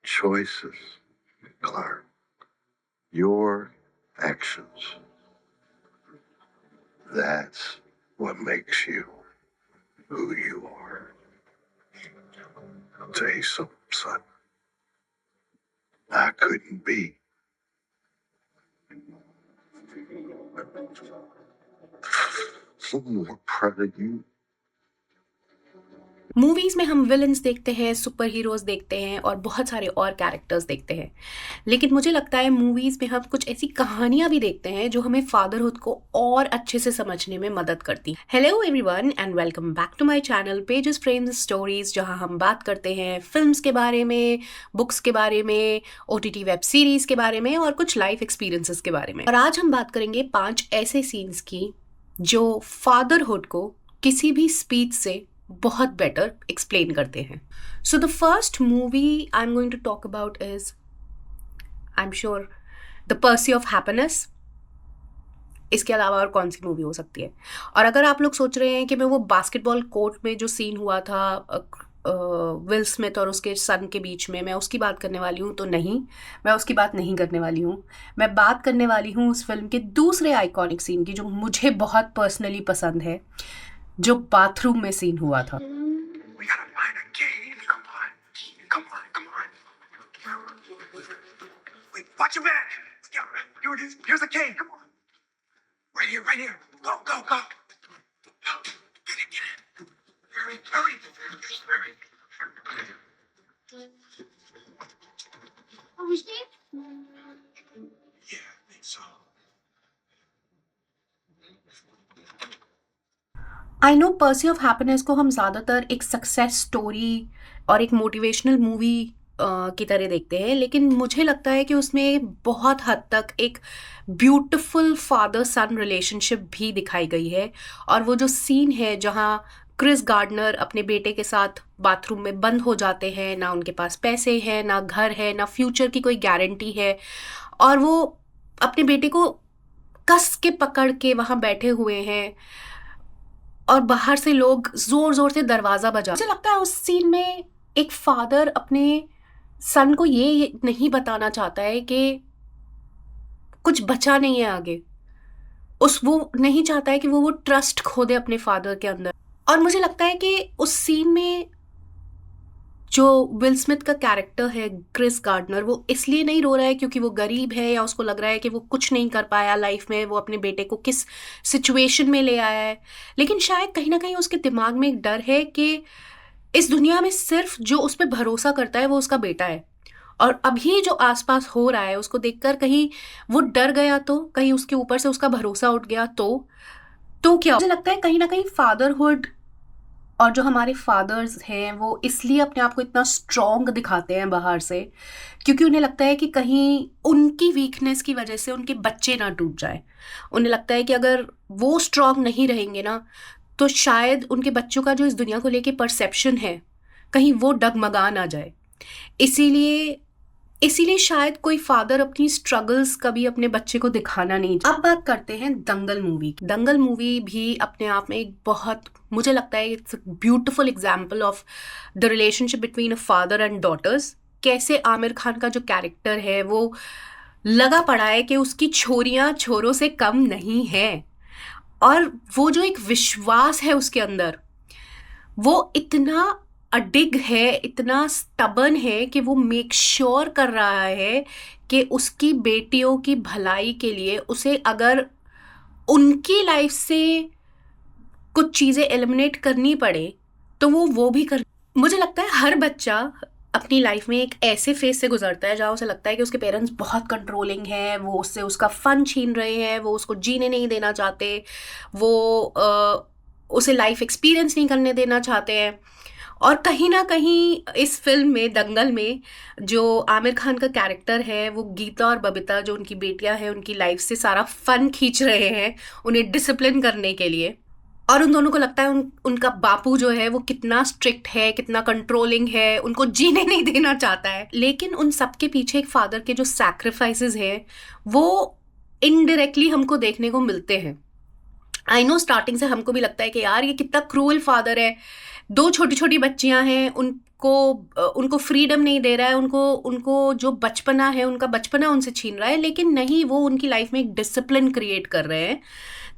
choices, Clark. Your actions. That's what makes you who you are. I'll tell you something, son. I couldn't be more proud of you. Movies में हम villains देखते हैं, super heroes देखते हैं और बहुत सारे और कैरेक्टर्स देखते हैं, लेकिन मुझे लगता है मूवीज में हम कुछ ऐसी कहानियां भी देखते हैं जो हमें फादरहुड को और अच्छे से समझने में मदद करती हैं। Hello everyone and welcome back to my channel pages frames stories, जहां हम बात करते हैं फिल्म्स के बारे में, बुक्स के बारे में, OTT वेब सीरीज के बारे में और कुछ लाइफ एक्सपीरियंसेस के बारे में। और आज हम बात करेंगे 5 ऐसे सीन्स की जो फादरहुड को किसी भी स्पीच से बहुत बेटर एक्सप्लेन करते हैं। So the first movie I am going to talk about is, I am sure, the pursuit of happiness. इसके अलावा और कौन सी मूवी हो सकती है? और अगर आप लोग सोच रहे हैं कि मैं वो बास्केटबॉल कोर्ट में जो सीन हुआ था विल स्मिथ और उसके सन के बीच में, मैं उसकी बात करने वाली हूँ, तो नहीं, मैं उसकी बात नहीं करने वाली हूँ। मैं बात करने वाली हूँ उस फिल्म के दूसरे आइकॉनिक सीन की जो मुझे बहुत पर्सनली पसंद है, जो बाथरूम में सीन हुआ था। We gotta find a game. Come on. Wait, watch your back. Here's a cave. Come on. Right here. Go. Get it. Hurry. Are we safe? Yeah, I think so. I know pursed of happiness को हम ज़्यादातर एक success story और एक motivational movie की तरह देखते हैं, लेकिन मुझे लगता है कि उसमें बहुत हद तक एक ब्यूटीफुल फादर सन रिलेशनशिप भी दिखाई गई है। और वो जो सीन है जहाँ क्रिस गार्डनर अपने बेटे के साथ बाथरूम में बंद हो जाते हैं, ना उनके पास पैसे हैं, ना घर है, ना फ्यूचर की कोई गारंटी है, और वो अपने बेटे को कस के पकड़ के वहाँ बैठे हुए हैं और बाहर से लोग जोर जोर से दरवाजा बजा। मुझे लगता है उस सीन में एक फादर अपने सन को ये नहीं बताना चाहता है कि कुछ बचा नहीं है आगे। वो नहीं चाहता है कि वो ट्रस्ट खो दे अपने फादर के अंदर। और मुझे लगता है कि उस सीन में जो विल स्मिथ का कैरेक्टर है क्रिस गार्डनर, वो इसलिए नहीं रो रहा है क्योंकि वो गरीब है या उसको लग रहा है कि वो कुछ नहीं कर पाया लाइफ में, वो अपने बेटे को किस सिचुएशन में ले आया है, लेकिन शायद कहीं ना कहीं उसके दिमाग में एक डर है कि इस दुनिया में सिर्फ जो उस पर भरोसा करता है वो उसका बेटा है। और अभी जो आसपास हो रहा है उसको देखकर कहीं वो डर गया, तो कहीं उसके ऊपर से उसका भरोसा उठ गया, तो क्या? मुझे लगता है कहीं ना कहीं फादरहुड और जो हमारे फादर्स हैं वो इसलिए अपने आप को इतना स्ट्रॉन्ग दिखाते हैं बाहर से, क्योंकि उन्हें लगता है कि कहीं उनकी वीकनेस की वजह से उनके बच्चे ना टूट जाए। उन्हें लगता है कि अगर वो स्ट्रॉन्ग नहीं रहेंगे ना, तो शायद उनके बच्चों का जो इस दुनिया को लेके परसेप्शन है कहीं वो डगमगा ना जाए। इसीलिए शायद कोई फादर अपनी स्ट्रगल्स कभी अपने बच्चे को दिखाना नहीं चाहता। अब बात करते हैं दंगल मूवी की। दंगल मूवी भी अपने आप में एक बहुत, मुझे लगता है it's beautiful example of the relationship between a father and daughters. कैसे आमिर खान का जो कैरेक्टर है वो लगा पड़ा है कि उसकी छोरियां छोरों से कम नहीं है, और वो जो एक विश्वास है उसके अंदर, वो इतना अडिग है, इतना स्टबर्न है कि वो मेक श्योर कर रहा है कि उसकी बेटियों की भलाई के लिए उसे अगर उनकी लाइफ से कुछ चीज़ें एलिमिनेट करनी पड़े तो वो भी कर। मुझे लगता है हर बच्चा अपनी लाइफ में एक ऐसे फेज से गुजरता है जहाँ उसे लगता है कि उसके पेरेंट्स बहुत कंट्रोलिंग हैं, वो उससे उसका फन छीन रहे हैं, वो उसको जीने नहीं देना चाहते, वो उसे लाइफ एक्सपीरियंस नहीं करने देना चाहते हैं। और कहीं ना कहीं इस फिल्म में, दंगल में, जो आमिर खान का कैरेक्टर है वो गीता और बबीता, जो उनकी बेटियां हैं, उनकी लाइफ से सारा फन खींच रहे हैं उन्हें डिसिप्लिन करने के लिए। और उन दोनों को लगता है उनका बापू जो है वो कितना स्ट्रिक्ट है, कितना कंट्रोलिंग है, उनको जीने नहीं देना चाहता है। लेकिन उन सबके पीछे एक फादर के जो सैक्रिफाइसेस हैं वो इनडायरेक्टली हमको देखने को मिलते हैं। आई नो स्टार्टिंग से हमको भी लगता है कि यार ये कितना क्रूअल फादर है, 2 छोटी छोटी बच्चियां हैं, उनको उनको फ्रीडम नहीं दे रहा है, उनको जो बचपना है उनका बचपना उनसे छीन रहा है, लेकिन नहीं, वो उनकी लाइफ में एक डिसिप्लिन क्रिएट कर रहे हैं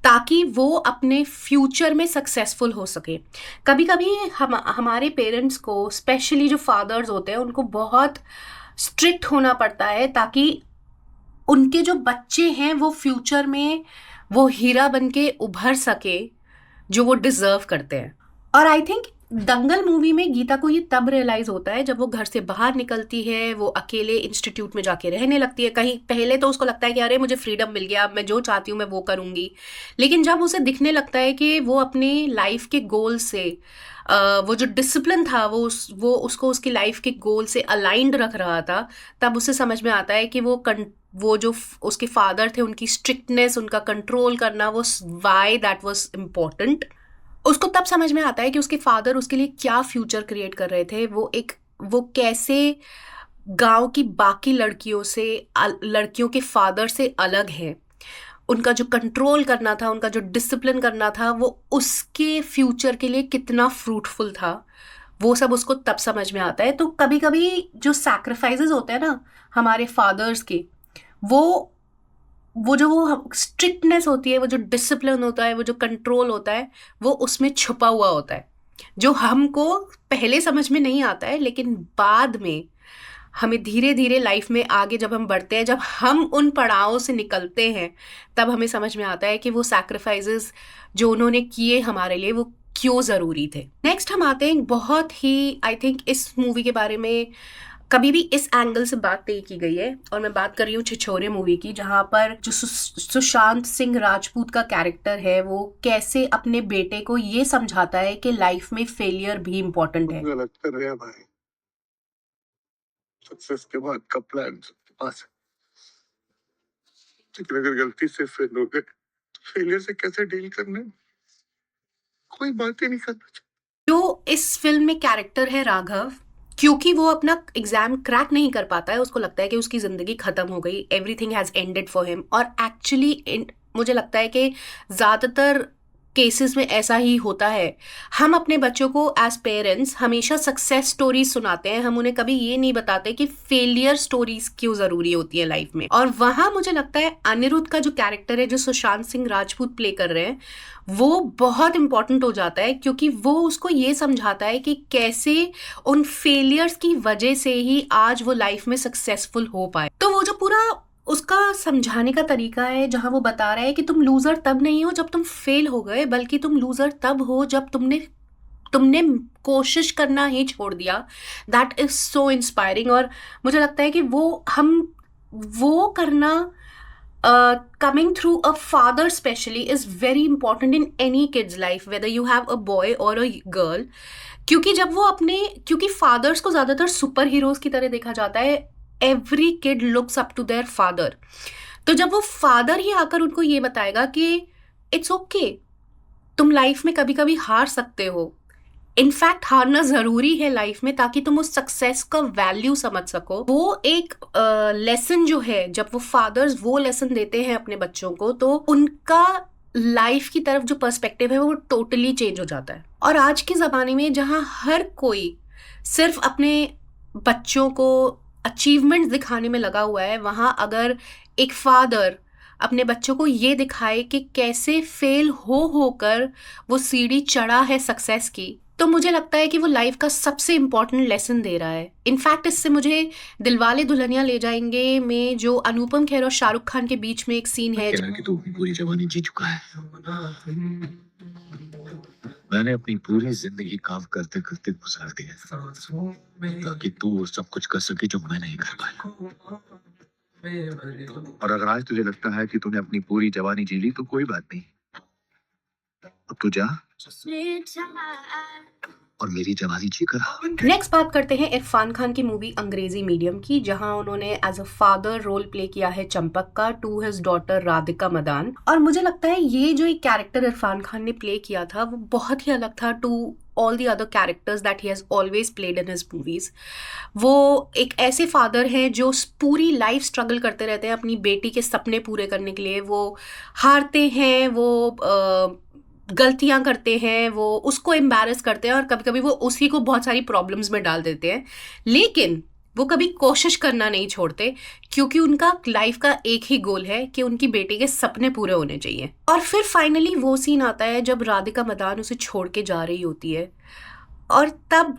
ताकि वो अपने फ्यूचर में सक्सेसफुल हो सके। कभी कभी हमारे पेरेंट्स को, स्पेशली जो फादर्स होते हैं, उनको बहुत स्ट्रिक्ट होना पड़ता है ताकि उनके जो बच्चे हैं वो फ्यूचर में वो हीरा बन के उभर सके जो वो डिजर्व करते हैं। और आई थिंक दंगल मूवी में गीता को ये तब रियलाइज होता है जब वो घर से बाहर निकलती है, वो अकेले इंस्टीट्यूट में जाके रहने लगती है। कहीं पहले तो उसको लगता है कि अरे मुझे फ्रीडम मिल गया, मैं जो चाहती हूँ मैं वो करूँगी, लेकिन जब उसे दिखने लगता है कि वो अपने लाइफ के गोल से वो जो डिसिप्लिन था वो उसको उसकी लाइफ के गोल से अलाइंड रख रहा था, तब उसे समझ में आता है कि वो जो उसके फादर थे, उनकी स्ट्रिक्टनेस, उनका कंट्रोल करना, वो वाई दैट वाज इम्पोर्टेंट। उसको तब समझ में आता है कि उसके फादर उसके लिए क्या फ्यूचर क्रिएट कर रहे थे, वो कैसे गांव की बाकी लड़कियों के फादर से अलग है, उनका जो कंट्रोल करना था, उनका जो डिसिप्लिन करना था, वो उसके फ्यूचर के लिए कितना फ्रूटफुल था, वो सब उसको तब समझ में आता है। तो कभी कभी जो सैक्रिफाइसेस होते हैं ना हमारे फादर्स के, वो जो स्ट्रिक्टनेस होती है, वो जो डिसिप्लिन होता है, वो जो कंट्रोल होता है, वो उसमें छुपा हुआ होता है, जो हमको पहले समझ में नहीं आता है, लेकिन बाद में हमें धीरे धीरे लाइफ में आगे जब हम बढ़ते हैं, जब हम उन पड़ावों से निकलते हैं, तब हमें समझ में आता है कि वो सैक्रिफाइसेस जो उन्होंने किए हमारे लिए, वो क्यों ज़रूरी थे। नेक्स्ट हम आते हैं बहुत ही, आई थिंक इस मूवी के बारे में कभी भी इस एंगल से बात नहीं की गई है, और मैं बात कर रही हूँ छिछोरे मूवी की, जहाँ पर जो सुशांत सिंह राजपूत का कैरेक्टर है वो कैसे अपने बेटे को ये समझाता है कि लाइफ में फेलियर भी इम्पोर्टेंट है। गलत कर रहे हैं भाई, सक्सेस के बाद का प्लान सबके पास है, लेकिन अगर गलती से फेल हो गए तो फेलियर से कैसे डील करना है, कोई बात ही नहीं करना चाहिए। जो इस फिल्म में कैरेक्टर है राघव, क्योंकि वो अपना एग्जाम क्रैक नहीं कर पाता है, उसको लगता है कि उसकी जिंदगी खत्म हो गई, everything has ended for him. और एक्चुअली मुझे लगता है कि ज्यादातर केसेस में ऐसा ही होता है। हम अपने बच्चों को एज पेरेंट्स हमेशा सक्सेस स्टोरीज सुनाते हैं, हम उन्हें कभी ये नहीं बताते कि फेलियर स्टोरीज क्यों जरूरी होती है लाइफ में। और वहां मुझे लगता है अनिरुद्ध का जो कैरेक्टर है, जो सुशांत सिंह राजपूत प्ले कर रहे हैं, वो बहुत इंपॉर्टेंट हो जाता है, क्योंकि वो उसको ये समझाता है कि कैसे उन फेलियर्स की वजह से ही आज वो लाइफ में सक्सेसफुल हो पाए। तो वो जो पूरा उसका समझाने का तरीका है, जहां वो बता रहा है कि तुम लूजर तब नहीं हो जब तुम फेल हो गए, बल्कि तुम लूजर तब हो जब तुमने कोशिश करना ही छोड़ दिया। That is so inspiring. और मुझे लगता है कि वो करना coming through a father especially is very important in any kid's life, whether you have a boy or a girl। क्योंकि फादर्स को ज्यादातर सुपर हीरोज की तरह देखा जाता है, every kid looks up to their father. तो जब वो फादर ही आकर उनको ये बताएगा कि इट्स ओके, तुम लाइफ में कभी कभी हार सकते हो, इनफैक्ट हारना जरूरी है लाइफ में ताकि तुम उस सक्सेस का वैल्यू समझ सको, वो एक लेसन जो है, जब वो फादर्स वो लेसन देते हैं अपने बच्चों को, तो उनका लाइफ की तरफ जो पर्सपेक्टिव है वो टोटली चेंज हो जाता है। और आज के ज़माने में जहाँ हर कोई सिर्फ अपने बच्चों को अचीवमेंट्स दिखाने में लगा हुआ है, वहाँ अगर एक फादर अपने बच्चों को ये दिखाए कि कैसे फेल होकर वो सीढ़ी चढ़ा है सक्सेस की, तो मुझे लगता है कि वो लाइफ का सबसे इम्पोर्टेंट लेसन दे रहा है। इनफैक्ट इससे मुझे दिलवाले दुल्हनिया ले जाएंगे में जो अनुपम खेर और शाहरुख खान के बीच में एक सीन है कि तू पूरी जवानी जी चुका है। मैंने अपनी पूरी जिंदगी काम करते करते गुजार दी है ताकि तू सब कुछ कर सके जो मैं नहीं कर पाया। और अगर आज तुझे लगता है कि तूने अपनी पूरी जवानी जी ली तो कोई बात नहीं, अब तू जा और मेरी जवानी जी कर। नेक्स्ट बात करते हैं इरफान खान की मूवी अंग्रेजी मीडियम की, जहां उन्होंने as a father role play किया है चंपक का to his daughter Radhika Madan. और मुझे लगता है ये जो एक कैरेक्टर इरफान खान ने प्ले किया था वो बहुत ही अलग था to all the other characters that he has always played in his movies. वो एक ऐसे फादर हैं जो पूरी लाइफ स्ट्रगल करते रहते हैं अपनी बेटी के सपने पूरे करने के लिए। वो हारते हैं, वो गलतियां करते हैं, वो उसको एम्बैरस करते हैं और कभी कभी वो उसी को बहुत सारी प्रॉब्लम्स में डाल देते हैं, लेकिन वो कभी कोशिश करना नहीं छोड़ते, क्योंकि उनका लाइफ का एक ही गोल है कि उनकी बेटी के सपने पूरे होने चाहिए। और फिर फाइनली वो सीन आता है जब राधिका मदान उसे छोड़ के जा रही होती है, और तब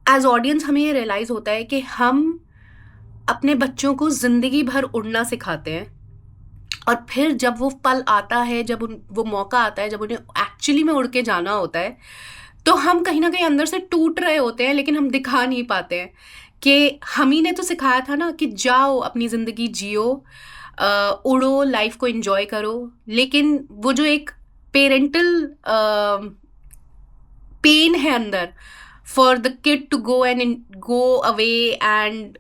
एज ऑडियंस हमें ये रियलाइज होता है कि हम अपने बच्चों को जिंदगी भर उड़ना सिखाते हैं, और फिर जब वो पल आता है, जब वो मौका आता है, जब उन्हें एक्चुअली में उड़ के जाना होता है, तो हम कहीं ना कहीं अंदर से टूट रहे होते हैं, लेकिन हम दिखा नहीं पाते हैं कि हम ही ने तो सिखाया था ना कि जाओ अपनी ज़िंदगी जियो, उड़ो, लाइफ को एंजॉय करो। लेकिन वो जो एक पेरेंटल पेन है अंदर for the kid to go away, and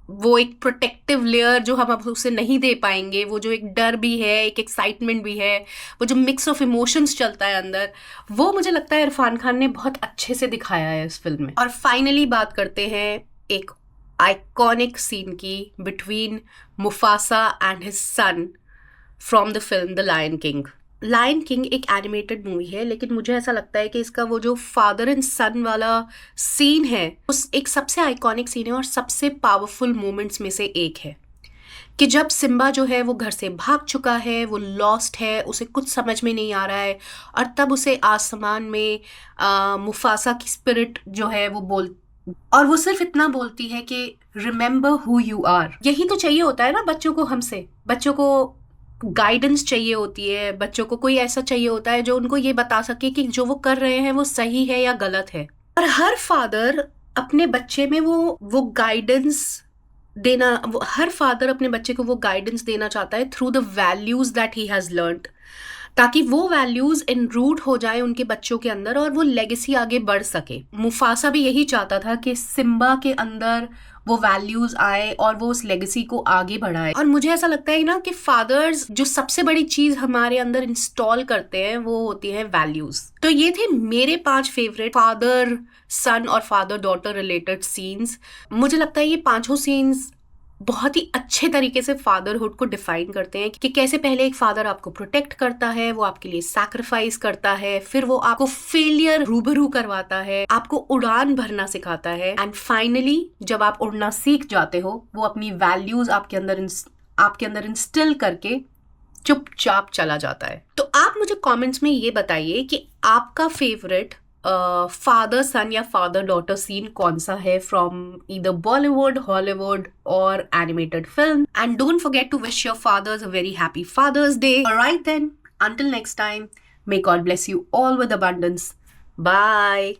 वो एक प्रोटेक्टिव लेयर जो हम अब उसे नहीं दे पाएंगे, वो जो एक डर भी है, एक एक्साइटमेंट भी है, वो जो मिक्स ऑफ इमोशंस चलता है अंदर, वो मुझे लगता है इरफान खान ने बहुत अच्छे से दिखाया है इस फिल्म में। और फाइनली बात करते हैं एक आइकॉनिक सीन की between Mufasa and his son from the film the lion king. Lion king एक एनिमेटेड मूवी है, लेकिन मुझे ऐसा लगता है कि इसका वो जो फादर एंड सन वाला सीन है, उस एक सबसे आइकॉनिक सीन है और सबसे पावरफुल मोमेंट्स में से एक है कि जब सिम्बा जो है वो घर से भाग चुका है, वो लॉस्ट है, उसे कुछ समझ में नहीं आ रहा है, और तब उसे आसमान में मुफासा की स्पिरिट जो है और वो सिर्फ इतना बोलती है कि रिमेंबर हु यू आर। यही तो चाहिए होता है ना बच्चों को, हमसे बच्चों को गाइडेंस चाहिए होती है, बच्चों को कोई ऐसा चाहिए होता है जो उनको ये बता सके कि जो वो कर रहे हैं वो सही है या गलत है। और हर फादर अपने बच्चे में वो गाइडेंस देना, हर फादर अपने बच्चे को वो गाइडेंस देना चाहता है through the values that he has learned, ताकि वो वैल्यूज इनरूट हो जाए उनके बच्चों के अंदर और वो लेगेसी आगे बढ़ सके। मुफासा भी यही चाहता था कि सिम्बा के अंदर वो वैल्यूज आए और वो उस लेगेसी को आगे बढ़ाए। और मुझे ऐसा लगता है ना कि फादर्स जो सबसे बड़ी चीज हमारे अंदर इंस्टॉल करते हैं वो होती है वैल्यूज। तो ये थे मेरे 5 फेवरेट फादर सन और फादर डॉटर रिलेटेड सीन्स। मुझे लगता है ये 5 सीन्स बहुत ही अच्छे तरीके से फादरहुड को डिफाइन करते हैं कि कैसे पहले एक फादर आपको प्रोटेक्ट करता है, वो आपके लिए सैक्रिफाइस करता है, फिर वो आपको फेलियर रूबरू करवाता है, आपको उड़ान भरना सिखाता है, एंड फाइनली जब आप उड़ना सीख जाते हो वो अपनी वैल्यूज आपके अंदर इंस्टिल करके चुपचाप चला जाता है। तो आप मुझे कमेंट्स में ये बताइए कि आपका फेवरेट फादर सन या फादर डॉटर सीन कौन सा है फ्रॉम ईदर बॉलीवुड, हॉलीवुड और animated film. And don't forget to wish your fathers a very happy fathers day. All right then, until next time, may God bless you all with abundance. Bye.